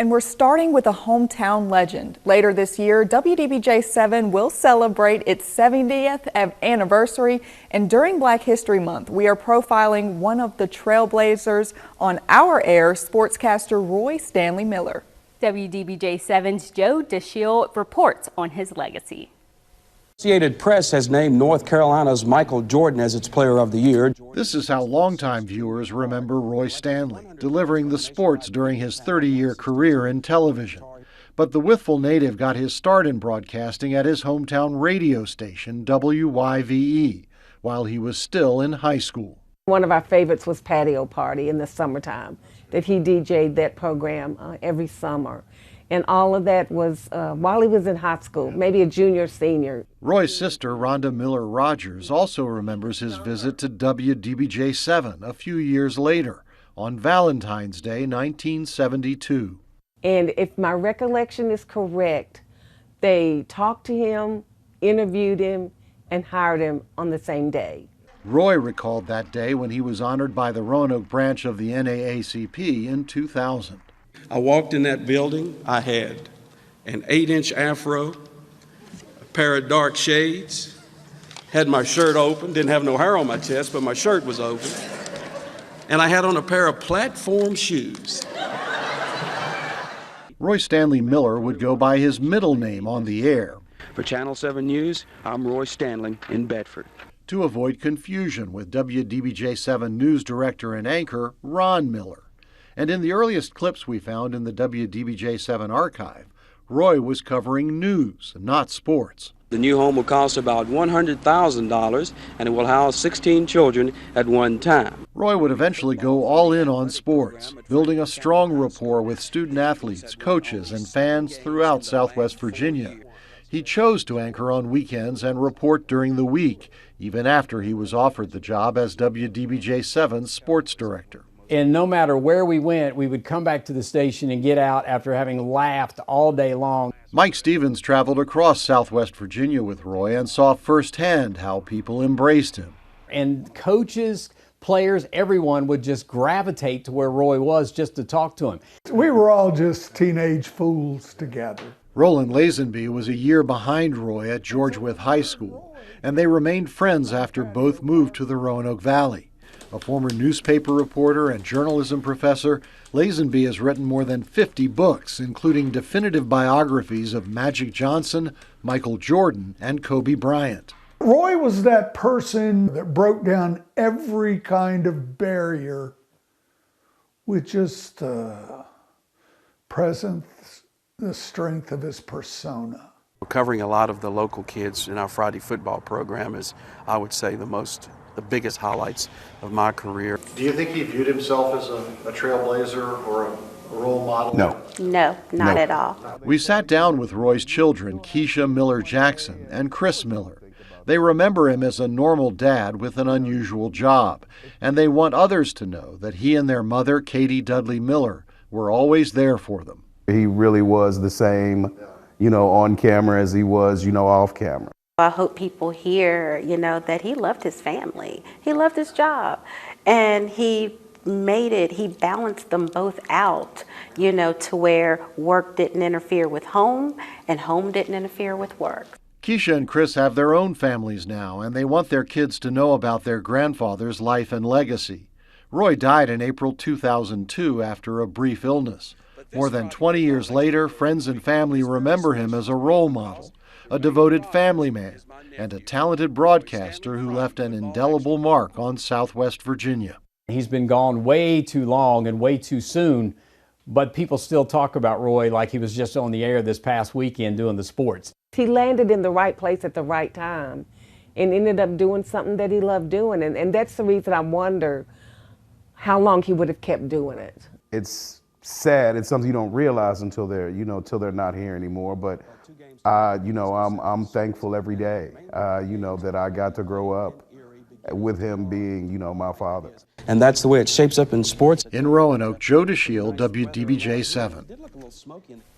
And we're starting with a hometown legend. Later this year, WDBJ7 will celebrate its 70th anniversary, and during Black History Month, we are profiling one of the trailblazers on our air, sportscaster Roy Stanley Miller. WDBJ7's Joe DeShield reports on his legacy. Associated Press has named North Carolina's Michael Jordan as its Player of the Year. This is how longtime viewers remember Roy Stanley, delivering the sports during his 30-year career in television. But the Wytheville native got his start in broadcasting at his hometown radio station, WYVE, while he was still in high school. One of our favorites was Patio Party in the summertime, that he DJ'd that program every summer. And all of that was while he was in high school, maybe a junior, senior. Roy's sister, Rhonda Miller Rogers, also remembers his visit to WDBJ7 a few years later, on Valentine's Day, 1972. And if my recollection is correct, they talked to him, interviewed him, and hired him on the same day. Roy recalled that day when he was honored by the Roanoke branch of the NAACP in 2000. I walked in that building, I had an 8-inch afro, a pair of dark shades, had my shirt open, didn't have no hair on my chest, but my shirt was open, and I had on a pair of platform shoes. Roy Stanley Miller would go by his middle name on the air. For Channel 7 News, I'm Roy Stanley in Bedford. To avoid confusion with WDBJ7 news director and anchor Ron Miller. And in the earliest clips we found in the WDBJ7 archive, Roy was covering news, not sports. The new home will cost about $100,000, and it will house 16 children at one time. Roy would eventually go all in on sports, building a strong rapport with student athletes, coaches, and fans throughout Southwest Virginia. He chose to anchor on weekends and report during the week, even after he was offered the job as WDBJ7's sports director. And no matter where we went, we would come back to the station and get out after having laughed all day long. Mike Stevens traveled across Southwest Virginia with Roy and saw firsthand how people embraced him. And coaches, players, everyone would just gravitate to where Roy was just to talk to him. We were all just teenage fools together. Roland Lazenby was a year behind Roy at George Wythe High School, and they remained friends after both moved to the Roanoke Valley. A former newspaper reporter and journalism professor, Lazenby has written more than 50 books, including definitive biographies of Magic Johnson, Michael Jordan, and Kobe Bryant. Roy was that person that broke down every kind of barrier with just the presence, the strength of his persona. Covering a lot of the local kids in our Friday football program is, I would say, the biggest highlights of my career. Do you think he viewed himself as a trailblazer or a role model? No, not at all. We sat down with Roy's children, Keisha Miller Jackson and Chris Miller. They remember him as a normal dad with an unusual job, and they want others to know that he and their mother, Katie Dudley Miller, were always there for them. He really was the same, on camera as he was, off camera. I hope people hear, that he loved his family. He loved his job. And he balanced them both out, to where work didn't interfere with home and home didn't interfere with work. Keisha and Chris have their own families now, and they want their kids to know about their grandfather's life and legacy. Roy died in April 2002 after a brief illness. More than 20 years later, friends and family remember him as a role model, a devoted family man, and a talented broadcaster who left an indelible mark on Southwest Virginia. He's been gone way too long and way too soon, but people still talk about Roy like he was just on the air this past weekend doing the sports. He landed in the right place at the right time and ended up doing something that he loved doing. And that's the reason I wonder how long he would have kept doing it. It's sad. It's something you don't realize until they're not here anymore. But I'm thankful every day, that I got to grow up with him being, my father. And that's the way it shapes up in sports. In Roanoke, Joe DeShield, WDBJ7.